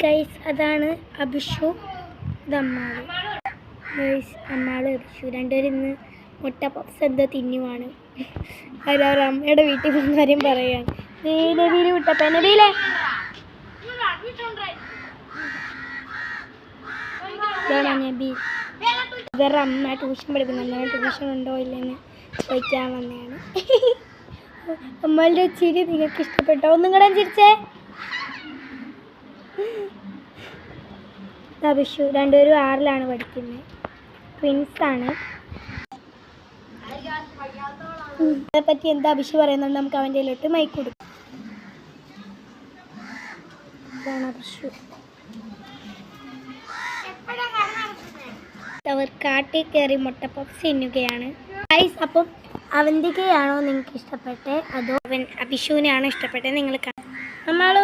Guys അതാണ് അഭിഷു, ഇത് അമ്മാള്. Guys അമ്മാള് അഭിഷു രണ്ടുപേരും ഇന്ന് മുട്ട പപ്സ് എന്താ തിന്നുവാണ്. അതൊരു അമ്മയുടെ വീട്ടിൽ പോകുന്ന കാര്യം പറയാണ്. നബീല് വിട്ടപ്പ നബീലേ നബി ഇവരുടെ അമ്മ ട്യൂഷൻ പഠിക്കുന്നുണ്ട്. ട്യൂഷൻ ഉണ്ടോ ഇല്ലെന്ന് ചോദിക്കാൻ വന്നതാണ്. അമ്മളുടെ ചിരി നിങ്ങൾക്ക് ഇഷ്ടപ്പെട്ടോ? ഒന്നും കൂടെ ചിരിച്ചേ. അഭിഷു രണ്ടുപേരും 6ലാണ് പഠിക്കുന്നത്, ട്വിൻസാണ്. അതേപ്പറ്റി എന്താ അഭിഷു പറയുന്നുണ്ട് നമുക്ക് അവൻ്റെ കയ്യിലോട്ട് മൈക്ക് കൊടുക്കാം. ഇതാണ് അഭിഷു. അവർ കാട്ടിൽ കയറി മുട്ട പപ്സ് തിന്നുകയാണ്. ഗൈസ് അപ്പം അവന്തികയാണോ നിങ്ങൾക്ക് ഇഷ്ടപ്പെട്ടത് അതോ അഭിഷുവിനെയാണോ ഇഷ്ടപ്പെട്ടത്? നിങ്ങൾ നമ്മൾ